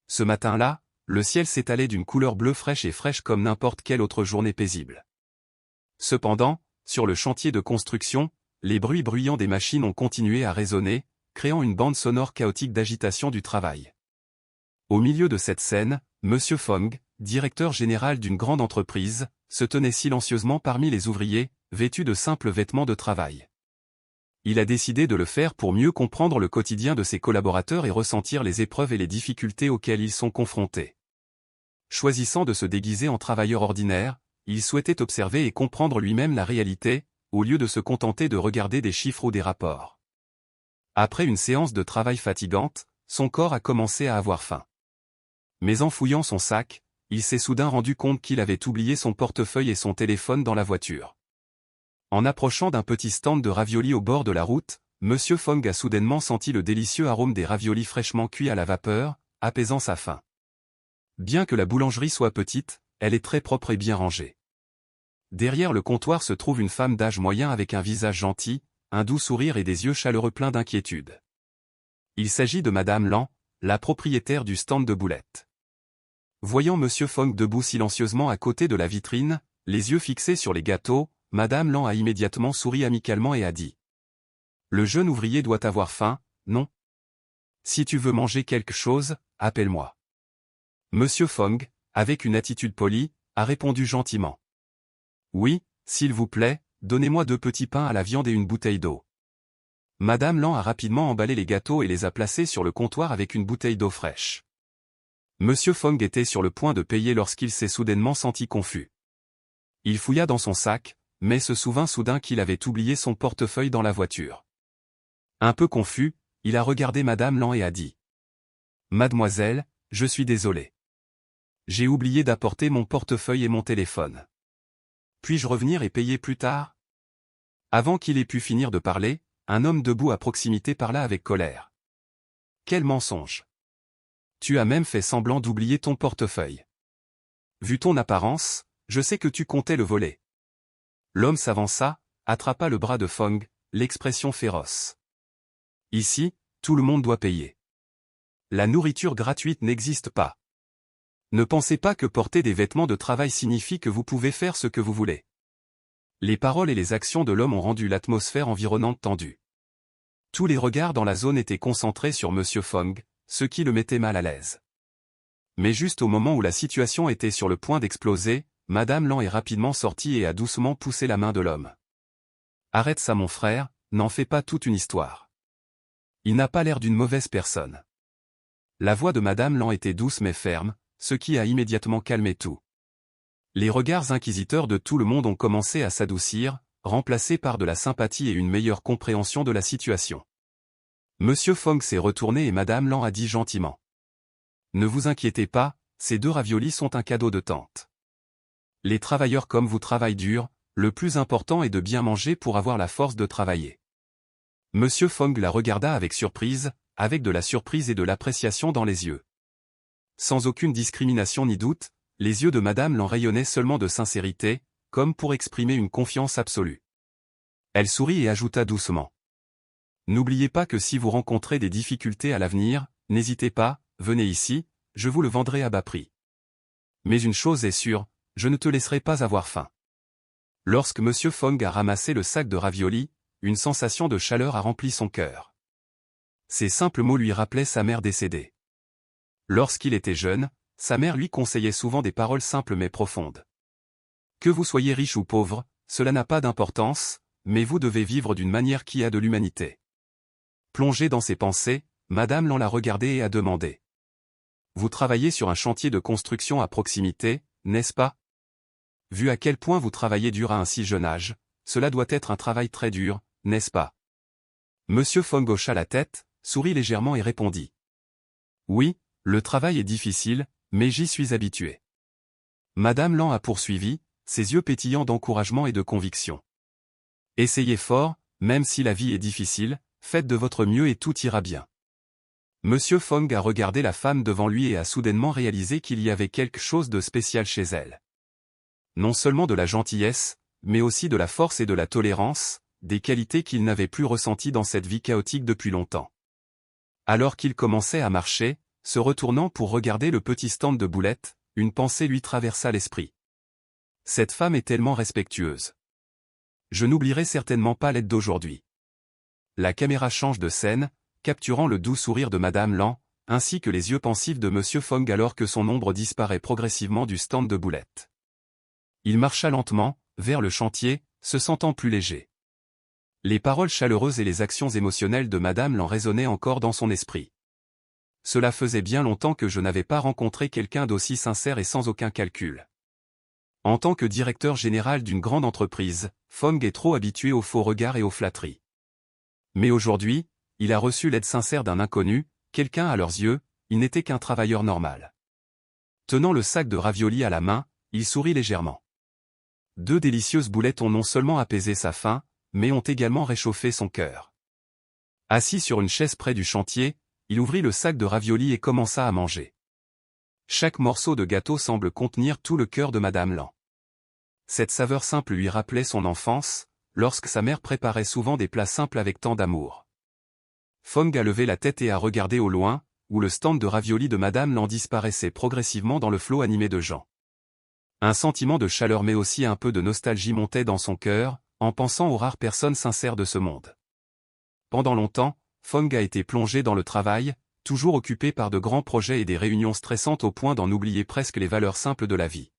Ce matin-là, le ciel s'étalait d'une couleur bleue fraîche et fraîche comme n'importe quelle autre journée paisible. Cependant, sur le chantier de construction, les bruits bruyants des machines ont continué à résonner, créant une bande sonore chaotique d'agitation du travail. Au milieu de cette scène, Monsieur Fong, directeur général d'une grande entreprise, se tenait silencieusement parmi les ouvriers, vêtus de simples vêtements de travail. Il a décidé de le faire pour mieux comprendre le quotidien de ses collaborateurs et ressentir les épreuves et les difficultés auxquelles ils sont confrontés. Choisissant de se déguiser en travailleur ordinaire, il souhaitait observer et comprendre lui-même la réalité, au lieu de se contenter de regarder des chiffres ou des rapports. Après une séance de travail fatigante, son corps a commencé à avoir faim. Mais en fouillant son sac, il s'est soudain rendu compte qu'il avait oublié son portefeuille et son téléphone dans la voiture. En approchant d'un petit stand de raviolis au bord de la route, Monsieur Fong a soudainement senti le délicieux arôme des raviolis fraîchement cuits à la vapeur, apaisant sa faim. Bien que la boulangerie soit petite, elle est très propre et bien rangée. Derrière le comptoir se trouve une femme d'âge moyen avec un visage gentil, un doux sourire et des yeux chaleureux pleins d'inquiétude. Il s'agit de Madame Lan, la propriétaire du stand de boulettes. Voyant Monsieur Fong debout silencieusement à côté de la vitrine, les yeux fixés sur les gâteaux, Madame Lan a immédiatement souri amicalement et a dit : « Le jeune ouvrier doit avoir faim, non ? Si tu veux manger quelque chose, appelle-moi. » Monsieur Fong, avec une attitude polie, a répondu gentiment : « Oui, s'il vous plaît, donnez-moi 2 petits pains à la viande et une bouteille d'eau. » Madame Lan a rapidement emballé les gâteaux et les a placés sur le comptoir avec une bouteille d'eau fraîche. Monsieur Fong était sur le point de payer lorsqu'il s'est soudainement senti confus. Il fouilla dans son sac, mais se souvint soudain qu'il avait oublié son portefeuille dans la voiture. Un peu confus, il a regardé Madame Lan et a dit : « Mademoiselle, je suis désolé. J'ai oublié d'apporter mon portefeuille et mon téléphone. Puis-je revenir et payer plus tard ? » Avant qu'il ait pu finir de parler, un homme debout à proximité parla avec colère. « Quel mensonge ! Tu as même fait semblant d'oublier ton portefeuille. Vu ton apparence, je sais que tu comptais le voler. » L'homme s'avança, attrapa le bras de Fong, l'expression féroce. « Ici, tout le monde doit payer. La nourriture gratuite n'existe pas. Ne pensez pas que porter des vêtements de travail signifie que vous pouvez faire ce que vous voulez. » Les paroles et les actions de l'homme ont rendu l'atmosphère environnante tendue. Tous les regards dans la zone étaient concentrés sur Monsieur Fong, ce qui le mettait mal à l'aise. Mais juste au moment où la situation était sur le point d'exploser, Madame Lan est rapidement sortie et a doucement poussé la main de l'homme. « Arrête ça mon frère, n'en fais pas toute une histoire. Il n'a pas l'air d'une mauvaise personne. » La voix de Madame Lan était douce mais ferme, ce qui a immédiatement calmé tout. Les regards inquisiteurs de tout le monde ont commencé à s'adoucir, remplacés par de la sympathie et une meilleure compréhension de la situation. Monsieur Fong s'est retourné et Madame Lan a dit gentiment : « Ne vous inquiétez pas, ces 2 raviolis sont un cadeau de tante. Les travailleurs comme vous travaillent dur, le plus important est de bien manger pour avoir la force de travailler. » Monsieur Fong la regarda avec surprise, avec de la surprise et de l'appréciation dans les yeux. Sans aucune discrimination ni doute, les yeux de Madame Lan rayonnaient seulement de sincérité, comme pour exprimer une confiance absolue. Elle sourit et ajouta doucement : « N'oubliez pas que si vous rencontrez des difficultés à l'avenir, n'hésitez pas, venez ici, je vous le vendrai à bas prix. Mais une chose est sûre, je ne te laisserai pas avoir faim. » Lorsque Monsieur Fong a ramassé le sac de raviolis, une sensation de chaleur a rempli son cœur. Ces simples mots lui rappelaient sa mère décédée. Lorsqu'il était jeune, sa mère lui conseillait souvent des paroles simples mais profondes. Que vous soyez riche ou pauvre, cela n'a pas d'importance, mais vous devez vivre d'une manière qui a de l'humanité. Plongée dans ses pensées, Madame Lan l'a regardé et a demandé : « Vous travaillez sur un chantier de construction à proximité, n'est-ce pas ? Vu à quel point vous travaillez dur à un si jeune âge, cela doit être un travail très dur, n'est-ce pas ? » Monsieur Fong hocha la tête, sourit légèrement et répondit : « Oui, le travail est difficile, mais j'y suis habitué. » Madame Lan a poursuivi, ses yeux pétillants d'encouragement et de conviction. « Essayez fort, même si la vie est difficile, faites de votre mieux et tout ira bien. » Monsieur Fong a regardé la femme devant lui et a soudainement réalisé qu'il y avait quelque chose de spécial chez elle. Non seulement de la gentillesse, mais aussi de la force et de la tolérance, des qualités qu'il n'avait plus ressenties dans cette vie chaotique depuis longtemps. Alors qu'il commençait à marcher, se retournant pour regarder le petit stand de boulettes, une pensée lui traversa l'esprit. Cette femme est tellement respectueuse. Je n'oublierai certainement pas l'aide d'aujourd'hui. La caméra change de scène, capturant le doux sourire de Madame Lan, ainsi que les yeux pensifs de Monsieur Fong alors que son ombre disparaît progressivement du stand de boulettes. Il marcha lentement, vers le chantier, se sentant plus léger. Les paroles chaleureuses et les actions émotionnelles de Madame Lan résonnaient encore dans son esprit. Cela faisait bien longtemps que je n'avais pas rencontré quelqu'un d'aussi sincère et sans aucun calcul. En tant que directeur général d'une grande entreprise, Fong est trop habitué aux faux regards et aux flatteries. Mais aujourd'hui, il a reçu l'aide sincère d'un inconnu, quelqu'un à leurs yeux, il n'était qu'un travailleur normal. Tenant le sac de raviolis à la main, il sourit légèrement. 2 délicieuses boulettes ont non seulement apaisé sa faim, mais ont également réchauffé son cœur. Assis sur une chaise près du chantier, il ouvrit le sac de raviolis et commença à manger. Chaque morceau de gâteau semble contenir tout le cœur de Madame Lan. Cette saveur simple lui rappelait son enfance, lorsque sa mère préparait souvent des plats simples avec tant d'amour. Fong a levé la tête et a regardé au loin, où le stand de raviolis de Madame Lan disparaissait progressivement dans le flot animé de gens. Un sentiment de chaleur mais aussi un peu de nostalgie montait dans son cœur, en pensant aux rares personnes sincères de ce monde. Pendant longtemps, Fong a été plongé dans le travail, toujours occupé par de grands projets et des réunions stressantes au point d'en oublier presque les valeurs simples de la vie.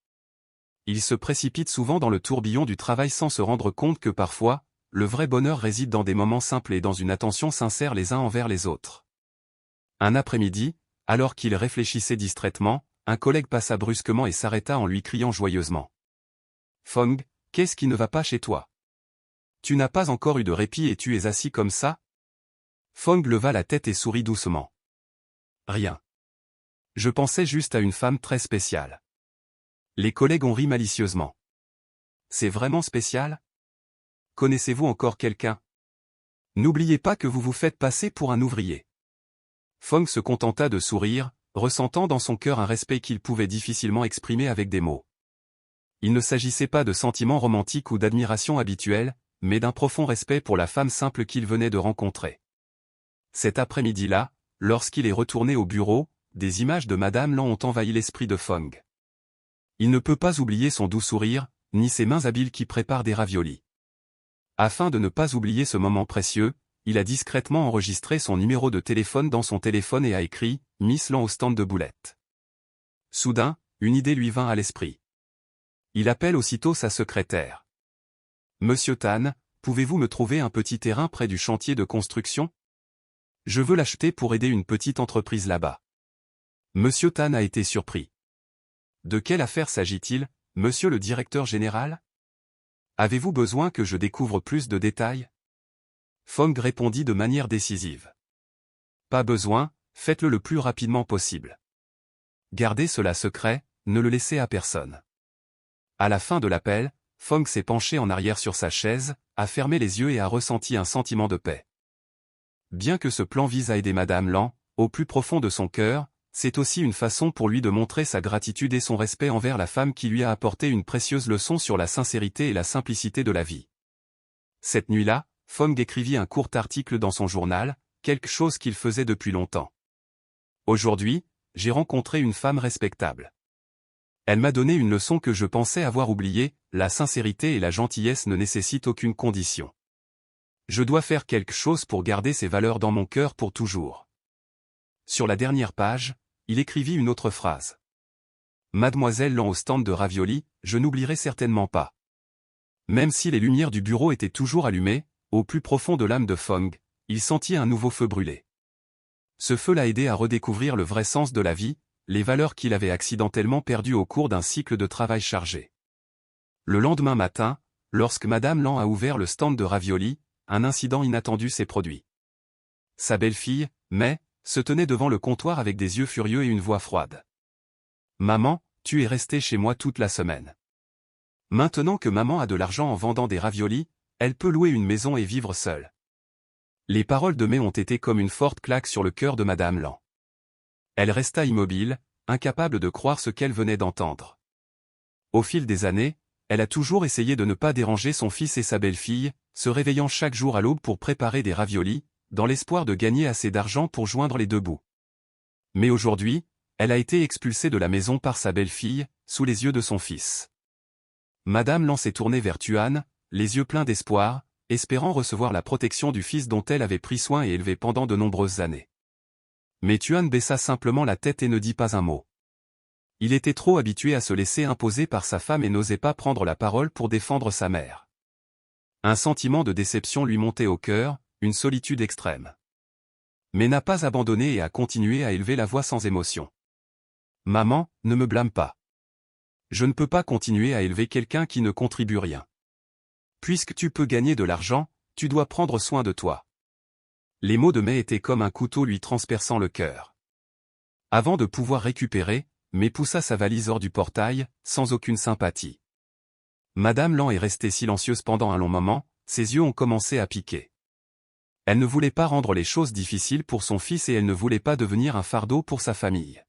Il se précipite souvent dans le tourbillon du travail sans se rendre compte que parfois, le vrai bonheur réside dans des moments simples et dans une attention sincère les uns envers les autres. Un après-midi, alors qu'il réfléchissait distraitement, un collègue passa brusquement et s'arrêta en lui criant joyeusement. « Fong, qu'est-ce qui ne va pas chez toi? Tu n'as pas encore eu de répit et tu es assis comme ça ?» Fong leva la tête et sourit doucement. « Rien. Je pensais juste à une femme très spéciale. » Les collègues ont ri malicieusement. « C'est vraiment spécial? Connaissez-vous encore quelqu'un? N'oubliez pas que vous vous faites passer pour un ouvrier. » Fong se contenta de sourire, ressentant dans son cœur un respect qu'il pouvait difficilement exprimer avec des mots. Il ne s'agissait pas de sentiments romantiques ou d'admiration habituelle, mais d'un profond respect pour la femme simple qu'il venait de rencontrer. Cet après-midi-là, lorsqu'il est retourné au bureau, des images de Madame Lan ont envahi l'esprit de Fong. Il ne peut pas oublier son doux sourire, ni ses mains habiles qui préparent des raviolis. Afin de ne pas oublier ce moment précieux, il a discrètement enregistré son numéro de téléphone dans son téléphone et a écrit « Miss Lan au stand de boulettes ». Soudain, une idée lui vint à l'esprit. Il appelle aussitôt sa secrétaire. « Monsieur Tan, pouvez-vous me trouver un petit terrain près du chantier de construction? Je veux l'acheter pour aider une petite entreprise là-bas. » Monsieur Tan a été surpris. « De quelle affaire s'agit-il, monsieur le directeur général? Avez-vous besoin que je découvre plus de détails? » Fong répondit de manière décisive. « Pas besoin, faites-le le plus rapidement possible. Gardez cela secret, ne le laissez à personne. » À la fin de l'appel, Fong s'est penché en arrière sur sa chaise, a fermé les yeux et a ressenti un sentiment de paix. Bien que ce plan vise à aider Madame Lan, au plus profond de son cœur, c'est aussi une façon pour lui de montrer sa gratitude et son respect envers la femme qui lui a apporté une précieuse leçon sur la sincérité et la simplicité de la vie. Cette nuit-là, Fong écrivit un court article dans son journal, quelque chose qu'il faisait depuis longtemps. Aujourd'hui, j'ai rencontré une femme respectable. Elle m'a donné une leçon que je pensais avoir oubliée, la sincérité et la gentillesse ne nécessitent aucune condition. Je dois faire quelque chose pour garder ces valeurs dans mon cœur pour toujours. Sur la dernière page, il écrivit une autre phrase. Mademoiselle Lan au stand de raviolis, je n'oublierai certainement pas. Même si les lumières du bureau étaient toujours allumées, au plus profond de l'âme de Fong, il sentit un nouveau feu brûler. Ce feu l'a aidé à redécouvrir le vrai sens de la vie, les valeurs qu'il avait accidentellement perdues au cours d'un cycle de travail chargé. Le lendemain matin, lorsque Madame Lan a ouvert le stand de raviolis, un incident inattendu s'est produit. Sa belle-fille, Mai, se tenait devant le comptoir avec des yeux furieux et une voix froide. « Maman, tu es restée chez moi toute la semaine. Maintenant que maman a de l'argent en vendant des raviolis, elle peut louer une maison et vivre seule. » Les paroles de Mai ont été comme une forte claque sur le cœur de Madame Lan. Elle resta immobile, incapable de croire ce qu'elle venait d'entendre. Au fil des années, elle a toujours essayé de ne pas déranger son fils et sa belle-fille, se réveillant chaque jour à l'aube pour préparer des raviolis, dans l'espoir de gagner assez d'argent pour joindre les deux bouts. Mais aujourd'hui, elle a été expulsée de la maison par sa belle-fille, sous les yeux de son fils. Madame Lan s'est tournée vers Tuan, les yeux pleins d'espoir, espérant recevoir la protection du fils dont elle avait pris soin et élevé pendant de nombreuses années. Mais Tuan baissa simplement la tête et ne dit pas un mot. Il était trop habitué à se laisser imposer par sa femme et n'osait pas prendre la parole pour défendre sa mère. Un sentiment de déception lui montait au cœur, une solitude extrême. Mais n'a pas abandonné et a continué à élever la voix sans émotion. « Maman, ne me blâme pas. Je ne peux pas continuer à élever quelqu'un qui ne contribue rien. Puisque tu peux gagner de l'argent, tu dois prendre soin de toi. » Les mots de Mai étaient comme un couteau lui transperçant le cœur. Avant de pouvoir récupérer, Mai poussa sa valise hors du portail, sans aucune sympathie. Madame Lan est restée silencieuse pendant un long moment, ses yeux ont commencé à piquer. Elle ne voulait pas rendre les choses difficiles pour son fils et elle ne voulait pas devenir un fardeau pour sa famille.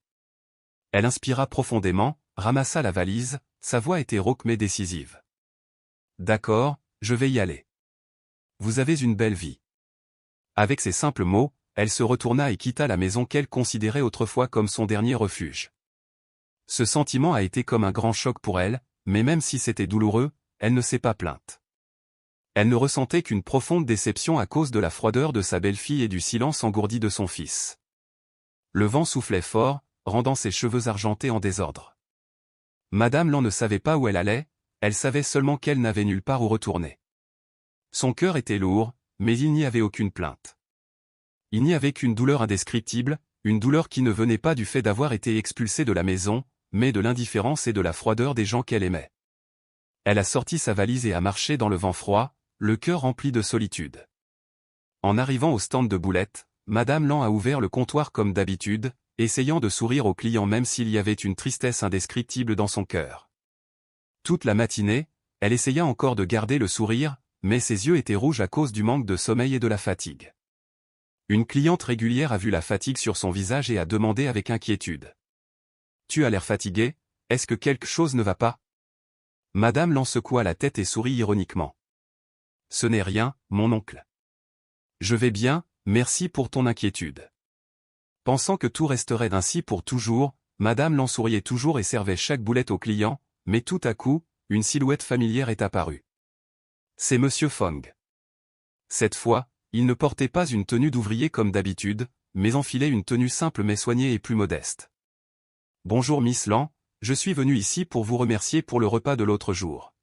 Elle inspira profondément, ramassa la valise, sa voix était rauque mais décisive. « D'accord, je vais y aller. Vous avez une belle vie. » Avec ces simples mots, elle se retourna et quitta la maison qu'elle considérait autrefois comme son dernier refuge. Ce sentiment a été comme un grand choc pour elle, mais même si c'était douloureux, elle ne s'est pas plainte. Elle ne ressentait qu'une profonde déception à cause de la froideur de sa belle-fille et du silence engourdi de son fils. Le vent soufflait fort, rendant ses cheveux argentés en désordre. Madame Lan ne savait pas où elle allait, elle savait seulement qu'elle n'avait nulle part où retourner. Son cœur était lourd, mais il n'y avait aucune plainte. Il n'y avait qu'une douleur indescriptible, une douleur qui ne venait pas du fait d'avoir été expulsée de la maison, mais de l'indifférence et de la froideur des gens qu'elle aimait. Elle a sorti sa valise et a marché dans le vent froid, le cœur rempli de solitude. En arrivant au stand de boulettes, Madame Lan a ouvert le comptoir comme d'habitude, essayant de sourire aux clients même s'il y avait une tristesse indescriptible dans son cœur. Toute la matinée, elle essaya encore de garder le sourire, mais ses yeux étaient rouges à cause du manque de sommeil et de la fatigue. Une cliente régulière a vu la fatigue sur son visage et a demandé avec inquiétude. « Tu as l'air fatigué, est-ce que quelque chose ne va pas ?» Madame Lan secoua la tête et sourit ironiquement. « Ce n'est rien, mon oncle. Je vais bien, merci pour ton inquiétude. » Pensant que tout resterait ainsi pour toujours, Madame Lan souriait toujours et servait chaque boulette au client, mais tout à coup, une silhouette familière est apparue. C'est Monsieur Fong. Cette fois, il ne portait pas une tenue d'ouvrier comme d'habitude, mais enfilait une tenue simple mais soignée et plus modeste. « Bonjour Miss Lan, je suis venu ici pour vous remercier pour le repas de l'autre jour. »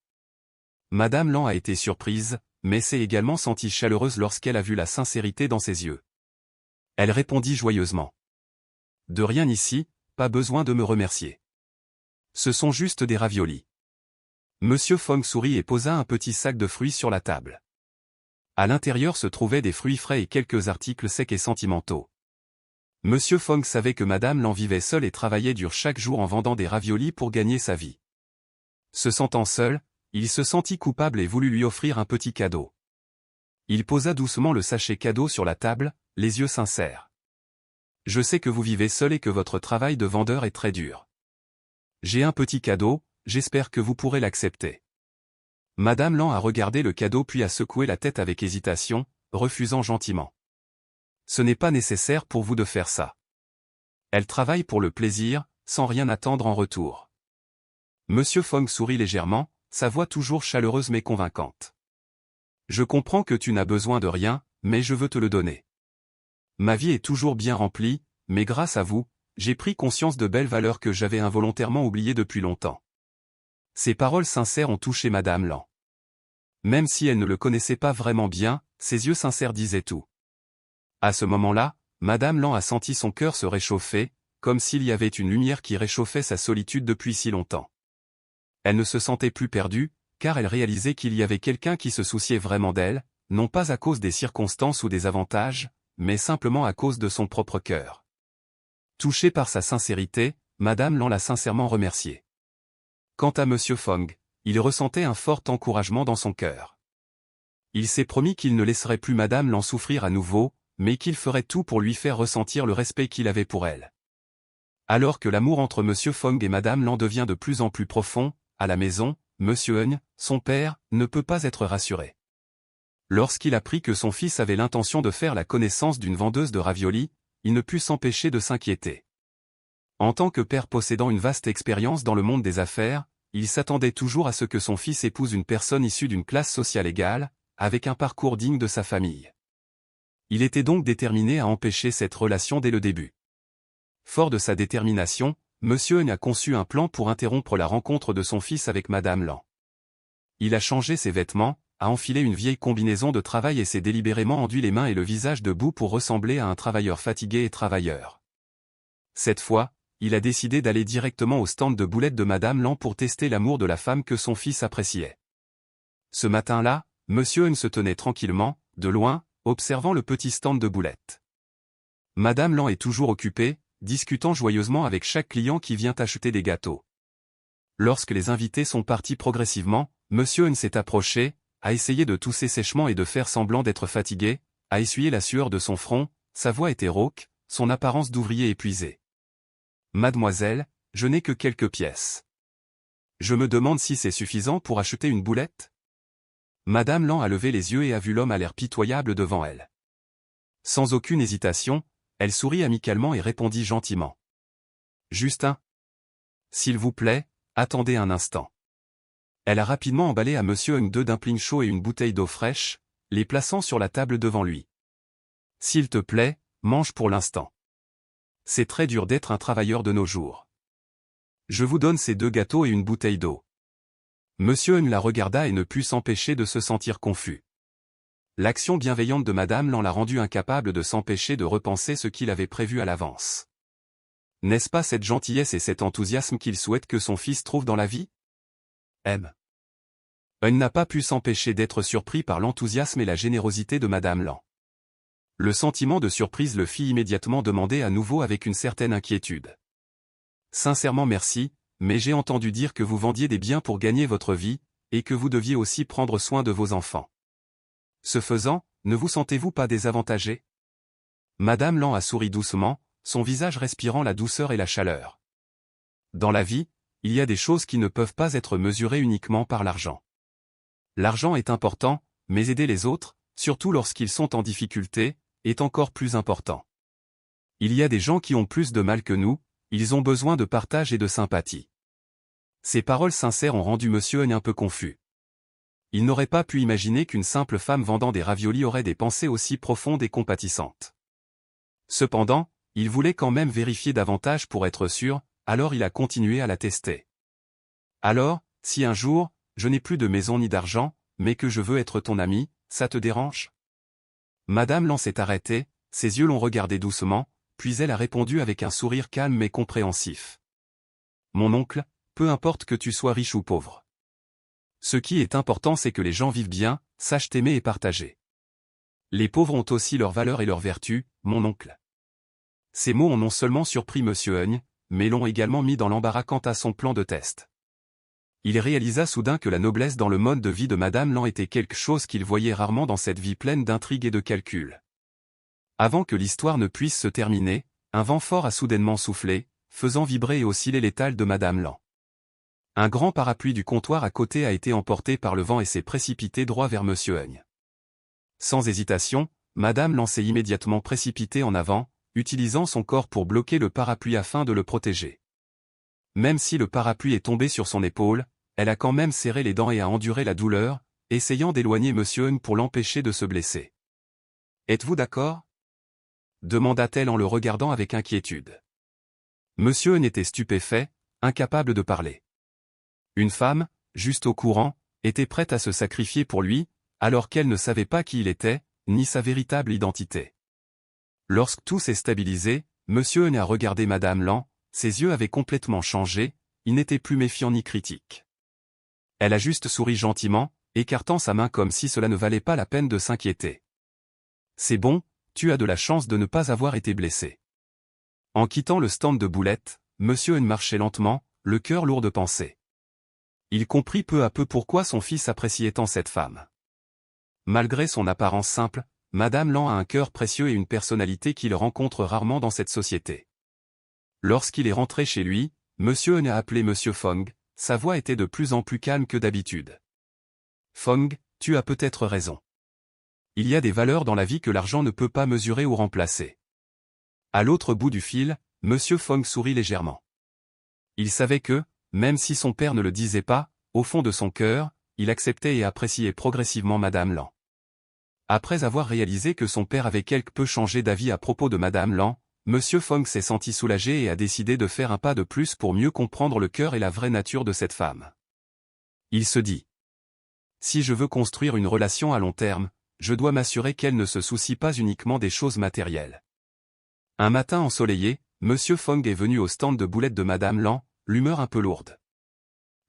Madame Lan a été surprise, mais s'est également sentie chaleureuse lorsqu'elle a vu la sincérité dans ses yeux. Elle répondit joyeusement. « De rien ici, pas besoin de me remercier. Ce sont juste des raviolis. » Monsieur Fong sourit et posa un petit sac de fruits sur la table. À l'intérieur se trouvaient des fruits frais et quelques articles secs et sentimentaux. Monsieur Fong savait que Madame Lan vivait seule et travaillait dur chaque jour en vendant des raviolis pour gagner sa vie. Se sentant seul, il se sentit coupable et voulut lui offrir un petit cadeau. Il posa doucement le sachet cadeau sur la table, les yeux sincères. « Je sais que vous vivez seul et que votre travail de vendeur est très dur. J'ai un petit cadeau, j'espère que vous pourrez l'accepter. » Madame Lan a regardé le cadeau puis a secoué la tête avec hésitation, refusant gentiment. « Ce n'est pas nécessaire pour vous de faire ça. » Elle travaille pour le plaisir, sans rien attendre en retour. Monsieur Fong sourit légèrement, sa voix toujours chaleureuse mais convaincante. « Je comprends que tu n'as besoin de rien, mais je veux te le donner. Ma vie est toujours bien remplie, mais grâce à vous, j'ai pris conscience de belles valeurs que j'avais involontairement oubliées depuis longtemps. » Ces paroles sincères ont touché Madame Lan. Même si elle ne le connaissait pas vraiment bien, ses yeux sincères disaient tout. À ce moment-là, Madame Lan a senti son cœur se réchauffer, comme s'il y avait une lumière qui réchauffait sa solitude depuis si longtemps. Elle ne se sentait plus perdue, car elle réalisait qu'il y avait quelqu'un qui se souciait vraiment d'elle, non pas à cause des circonstances ou des avantages, mais simplement à cause de son propre cœur. Touchée par sa sincérité, Madame Lan l'a sincèrement remercié. Quant à Monsieur Fong, il ressentait un fort encouragement dans son cœur. Il s'est promis qu'il ne laisserait plus Madame Lan souffrir à nouveau, mais qu'il ferait tout pour lui faire ressentir le respect qu'il avait pour elle. Alors que l'amour entre Monsieur Fong et Madame Lan devient de plus en plus profond, à la maison, Monsieur Eun, son père, ne peut pas être rassuré. Lorsqu'il apprit que son fils avait l'intention de faire la connaissance d'une vendeuse de raviolis, il ne put s'empêcher de s'inquiéter. En tant que père possédant une vaste expérience dans le monde des affaires, il s'attendait toujours à ce que son fils épouse une personne issue d'une classe sociale égale, avec un parcours digne de sa famille. Il était donc déterminé à empêcher cette relation dès le début. Fort de sa détermination, Monsieur N a conçu un plan pour interrompre la rencontre de son fils avec Madame Lan. Il a changé ses vêtements, a enfilé une vieille combinaison de travail et s'est délibérément enduit les mains et le visage de boue pour ressembler à un travailleur fatigué et travailleur. Cette fois, il a décidé d'aller directement au stand de boulettes de Madame Lan pour tester l'amour de la femme que son fils appréciait. Ce matin-là, Monsieur N se tenait tranquillement, de loin, observant le petit stand de boulettes. Madame Lan est toujours occupée, discutant joyeusement avec chaque client qui vient acheter des gâteaux. Lorsque les invités sont partis progressivement, Monsieur N s'est approché, a essayé de tousser sèchement et de faire semblant d'être fatigué, a essuyé la sueur de son front, sa voix était rauque, son apparence d'ouvrier épuisé. « Mademoiselle, je n'ai que quelques pièces. Je me demande si c'est suffisant pour acheter une boulette ?» Madame Lan a levé les yeux et a vu l'homme à l'air pitoyable devant elle. Sans aucune hésitation, elle sourit amicalement et répondit gentiment. « Justin. S'il vous plaît, attendez un instant. » Elle a rapidement emballé à Monsieur N 2 dumplings chauds et une bouteille d'eau fraîche, les plaçant sur la table devant lui. « S'il te plaît, mange pour l'instant. C'est très dur d'être un travailleur de nos jours. Je vous donne ces 2 gâteaux et une bouteille d'eau. » Monsieur N la regarda et ne put s'empêcher de se sentir confus. L'action bienveillante de Madame Lan l'a rendu incapable de s'empêcher de repenser ce qu'il avait prévu à l'avance. N'est-ce pas cette gentillesse et cet enthousiasme qu'il souhaite que son fils trouve dans la vie? M. N n'a pas pu s'empêcher d'être surpris par l'enthousiasme et la générosité de Madame Lan. Le sentiment de surprise le fit immédiatement demander à nouveau avec une certaine inquiétude. « Sincèrement merci, mais j'ai entendu dire que vous vendiez des biens pour gagner votre vie, et que vous deviez aussi prendre soin de vos enfants. Ce faisant, ne vous sentez-vous pas désavantagé ?» Madame Lan a souri doucement, son visage respirant la douceur et la chaleur. Dans la vie, il y a des choses qui ne peuvent pas être mesurées uniquement par l'argent. L'argent est important, mais aider les autres, surtout lorsqu'ils sont en difficulté, est encore plus important. Il y a des gens qui ont plus de mal que nous, ils ont besoin de partage et de sympathie. Ces paroles sincères ont rendu Monsieur N un peu confus. Il n'aurait pas pu imaginer qu'une simple femme vendant des raviolis aurait des pensées aussi profondes et compatissantes. Cependant, il voulait quand même vérifier davantage pour être sûr, alors il a continué à la tester. « Alors, si un jour, je n'ai plus de maison ni d'argent, mais que je veux être ton ami, ça te dérange ?» Madame Lan s'est arrêtée, ses yeux l'ont regardé doucement, puis elle a répondu avec un sourire calme mais compréhensif. « Mon oncle, peu importe que tu sois riche ou pauvre. Ce qui est important c'est que les gens vivent bien, sachent aimer et partager. Les pauvres ont aussi leurs valeurs et leurs vertus, mon oncle. » Ces mots ont non seulement surpris Monsieur N, mais l'ont également mis dans l'embarras quant à son plan de test. Il réalisa soudain que la noblesse dans le mode de vie de Madame Lan était quelque chose qu'il voyait rarement dans cette vie pleine d'intrigues et de calculs. Avant que l'histoire ne puisse se terminer, un vent fort a soudainement soufflé, faisant vibrer et osciller l'étal de Madame Lan. Un grand parapluie du comptoir à côté a été emporté par le vent et s'est précipité droit vers Monsieur N. Sans hésitation, Madame Lan s'est immédiatement précipitée en avant, utilisant son corps pour bloquer le parapluie afin de le protéger. Même si le parapluie est tombé sur son épaule, elle a quand même serré les dents et a enduré la douleur, essayant d'éloigner Monsieur N pour l'empêcher de se blesser. « Êtes-vous d'accord ?» demanda-t-elle en le regardant avec inquiétude. Monsieur N était stupéfait, incapable de parler. Une femme, juste au courant, était prête à se sacrifier pour lui, alors qu'elle ne savait pas qui il était, ni sa véritable identité. Lorsque tout s'est stabilisé, Monsieur N a regardé Madame Lan, ses yeux avaient complètement changé, il n'était plus méfiant ni critique. Elle a juste souri gentiment, écartant sa main comme si cela ne valait pas la peine de s'inquiéter. « C'est bon, tu as de la chance de ne pas avoir été blessé. » En quittant le stand de boulettes, Monsieur N marchait lentement, le cœur lourd de pensées. Il comprit peu à peu pourquoi son fils appréciait tant cette femme. Malgré son apparence simple, Madame Lan a un cœur précieux et une personnalité qu'il rencontre rarement dans cette société. Lorsqu'il est rentré chez lui, Monsieur N a appelé Monsieur Fong, sa voix était de plus en plus calme que d'habitude. « Fong, tu as peut-être raison. Il y a des valeurs dans la vie que l'argent ne peut pas mesurer ou remplacer. » À l'autre bout du fil, Monsieur Fong sourit légèrement. Il savait que, même si son père ne le disait pas, au fond de son cœur, il acceptait et appréciait progressivement Madame Lan. Après avoir réalisé que son père avait quelque peu changé d'avis à propos de Madame Lan, Monsieur Fong s'est senti soulagé et a décidé de faire un pas de plus pour mieux comprendre le cœur et la vraie nature de cette femme. Il se dit: si je veux construire une relation à long terme, je dois m'assurer qu'elle ne se soucie pas uniquement des choses matérielles. Un matin ensoleillé, Monsieur Fong est venu au stand de boulettes de Madame Lan, l'humeur un peu lourde.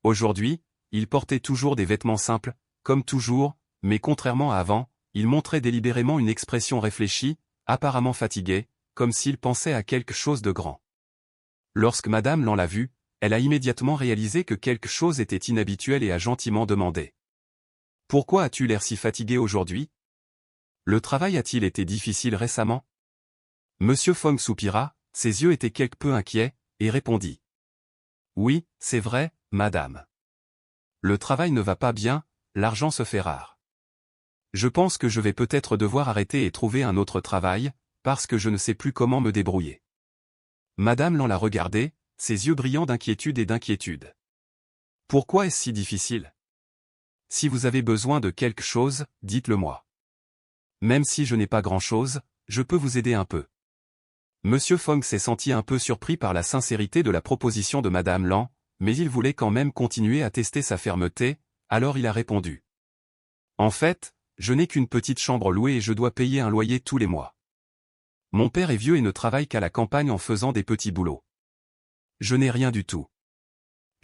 Aujourd'hui, il portait toujours des vêtements simples, comme toujours, mais contrairement à avant, il montrait délibérément une expression réfléchie, apparemment fatiguée, comme s'il pensait à quelque chose de grand. Lorsque Madame Lan l'a vu, elle a immédiatement réalisé que quelque chose était inhabituel et a gentiment demandé: pourquoi as-tu l'air si fatigué aujourd'hui? Le travail a-t-il été difficile récemment? Monsieur Fong soupira, ses yeux étaient quelque peu inquiets, et répondit: oui, c'est vrai, madame. Le travail ne va pas bien, l'argent se fait rare. Je pense que je vais peut-être devoir arrêter et trouver un autre travail, parce que je ne sais plus comment me débrouiller. Madame Lan l'a regardé, ses yeux brillants d'inquiétude et d'inquiétude. Pourquoi est-ce si difficile? Si vous avez besoin de quelque chose, dites-le moi. Même si je n'ai pas grand-chose, je peux vous aider un peu. Monsieur Fong s'est senti un peu surpris par la sincérité de la proposition de Madame Lan, mais il voulait quand même continuer à tester sa fermeté, alors il a répondu: en fait, je n'ai qu'une petite chambre louée et je dois payer un loyer tous les mois. Mon père est vieux et ne travaille qu'à la campagne en faisant des petits boulots. Je n'ai rien du tout.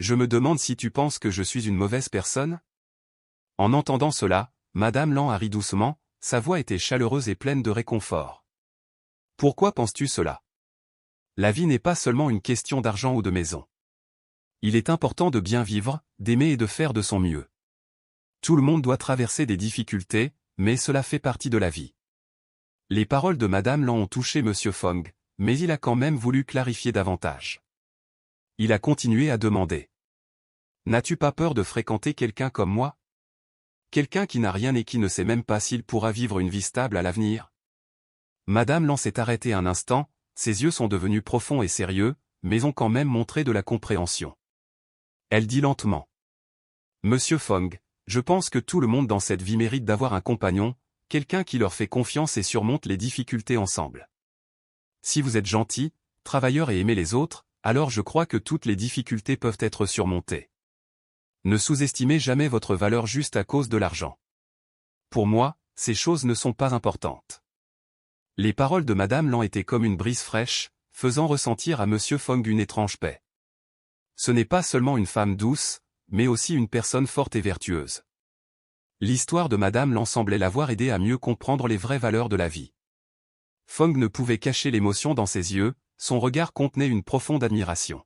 Je me demande si tu penses que je suis une mauvaise personne? En entendant cela, Madame Lan a ri doucement, sa voix était chaleureuse et pleine de réconfort. Pourquoi penses-tu cela? La vie n'est pas seulement une question d'argent ou de maison. Il est important de bien vivre, d'aimer et de faire de son mieux. Tout le monde doit traverser des difficultés, mais cela fait partie de la vie. Les paroles de Madame Lan ont touché Monsieur Fong, mais il a quand même voulu clarifier davantage. Il a continué à demander: n'as-tu pas peur de fréquenter quelqu'un comme moi? Quelqu'un qui n'a rien et qui ne sait même pas s'il pourra vivre une vie stable à l'avenir? Madame Lan s'est arrêtée un instant, ses yeux sont devenus profonds et sérieux, mais ont quand même montré de la compréhension. Elle dit lentement: Monsieur Fong, je pense que tout le monde dans cette vie mérite d'avoir un compagnon, quelqu'un qui leur fait confiance et surmonte les difficultés ensemble. Si vous êtes gentil, travailleur et aimez les autres, alors je crois que toutes les difficultés peuvent être surmontées. Ne sous-estimez jamais votre valeur juste à cause de l'argent. Pour moi, ces choses ne sont pas importantes. Les paroles de Madame Lan étaient comme une brise fraîche, faisant ressentir à Monsieur Fong une étrange paix. Ce n'est pas seulement une femme douce, mais aussi une personne forte et vertueuse. L'histoire de Madame Lan semblait l'avoir aidé à mieux comprendre les vraies valeurs de la vie. Fong ne pouvait cacher l'émotion dans ses yeux, son regard contenait une profonde admiration.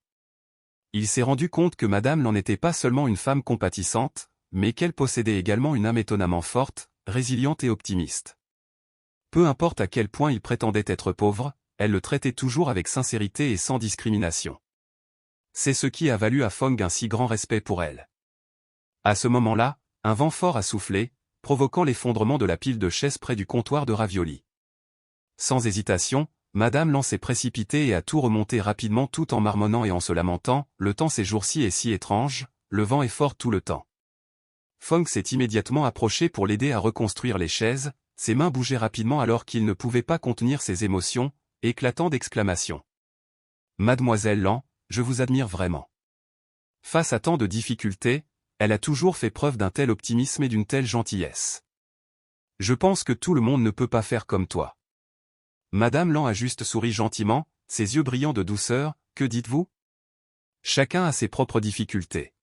Il s'est rendu compte que Madame Lan n'était pas seulement une femme compatissante, mais qu'elle possédait également une âme étonnamment forte, résiliente et optimiste. Peu importe à quel point il prétendait être pauvre, elle le traitait toujours avec sincérité et sans discrimination. C'est ce qui a valu à Fong un si grand respect pour elle. À ce moment-là, un vent fort a soufflé, provoquant l'effondrement de la pile de chaises près du comptoir de raviolis. Sans hésitation, Madame Lan s'est précipitée et a tout remonté rapidement tout en marmonnant et en se lamentant: le temps ces jours-ci est si étrange, le vent est fort tout le temps. Fong s'est immédiatement approché pour l'aider à reconstruire les chaises, ses mains bougeaient rapidement alors qu'il ne pouvait pas contenir ses émotions, éclatant d'exclamations. Mademoiselle Lan, je vous admire vraiment. Face à tant de difficultés, elle a toujours fait preuve d'un tel optimisme et d'une telle gentillesse. Je pense que tout le monde ne peut pas faire comme toi. Madame Lan a juste souri gentiment, ses yeux brillants de douceur. Que dites-vous? Chacun a ses propres difficultés.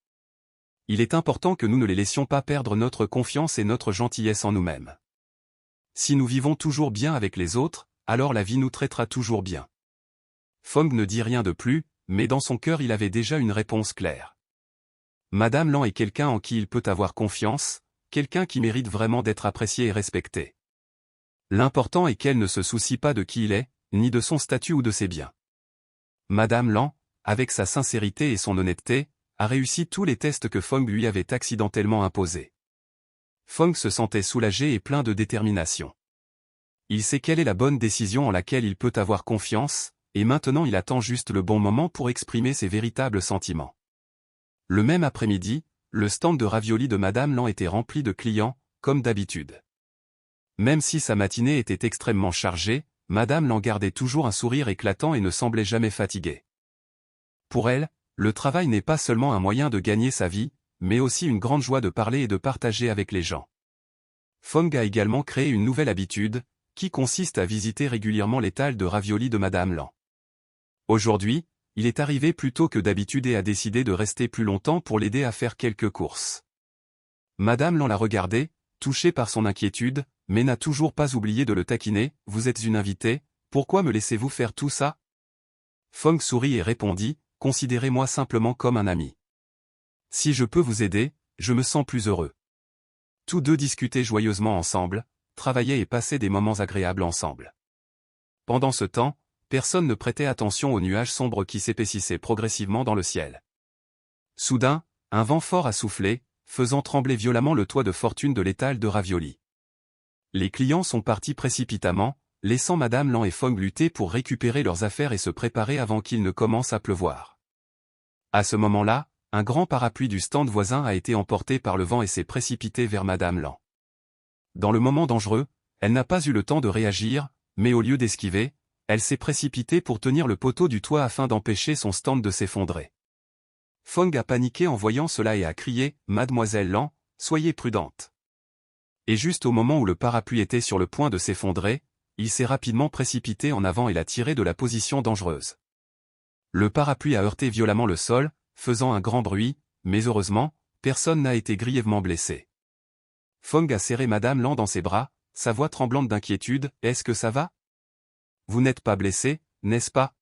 Il est important que nous ne les laissions pas perdre notre confiance et notre gentillesse en nous-mêmes. Si nous vivons toujours bien avec les autres, alors la vie nous traitera toujours bien. Fong ne dit rien de plus, mais dans son cœur il avait déjà une réponse claire. Madame Lan est quelqu'un en qui il peut avoir confiance, quelqu'un qui mérite vraiment d'être apprécié et respecté. L'important est qu'elle ne se soucie pas de qui il est, ni de son statut ou de ses biens. Madame Lan, avec sa sincérité et son honnêteté, a réussi tous les tests que Fong lui avait accidentellement imposés. Fong se sentait soulagé et plein de détermination. Il sait quelle est la bonne décision en laquelle il peut avoir confiance, et maintenant il attend juste le bon moment pour exprimer ses véritables sentiments. Le même après-midi, le stand de raviolis de Madame Lan était rempli de clients, comme d'habitude. Même si sa matinée était extrêmement chargée, Madame Lan gardait toujours un sourire éclatant et ne semblait jamais fatiguée. Pour elle, le travail n'est pas seulement un moyen de gagner sa vie, mais aussi une grande joie de parler et de partager avec les gens. Fong a également créé une nouvelle habitude, qui consiste à visiter régulièrement l'étal de raviolis de Madame Lan. Aujourd'hui, il est arrivé plus tôt que d'habitude et a décidé de rester plus longtemps pour l'aider à faire quelques courses. Madame Lan l'a regardé, touchée par son inquiétude, mais n'a toujours pas oublié de le taquiner. « Vous êtes une invitée, pourquoi me laissez-vous faire tout ça ?» Fong sourit et répondit, « Considérez-moi simplement comme un ami. Si je peux vous aider, je me sens plus heureux. » Tous deux discutaient joyeusement ensemble, travaillaient et passaient des moments agréables ensemble. Pendant ce temps, personne ne prêtait attention aux nuages sombres qui s'épaississaient progressivement dans le ciel. Soudain, un vent fort a soufflé, faisant trembler violemment le toit de fortune de l'étal de raviolis. Les clients sont partis précipitamment, laissant Madame Lan et Fong lutter pour récupérer leurs affaires et se préparer avant qu'il ne commence à pleuvoir. À ce moment-là, un grand parapluie du stand voisin a été emporté par le vent et s'est précipité vers Madame Lan. Dans le moment dangereux, elle n'a pas eu le temps de réagir, mais au lieu d'esquiver, elle s'est précipitée pour tenir le poteau du toit afin d'empêcher son stand de s'effondrer. Fong a paniqué en voyant cela et a crié « Mademoiselle Lan, soyez prudente !» Et juste au moment où le parapluie était sur le point de s'effondrer, il s'est rapidement précipité en avant et l'a tiré de la position dangereuse. Le parapluie a heurté violemment le sol, faisant un grand bruit, mais heureusement, personne n'a été grièvement blessé. Fong a serré Madame Lan dans ses bras, sa voix tremblante d'inquiétude. « Est-ce que ça va? Vous n'êtes pas blessé, n'est-ce pas ?»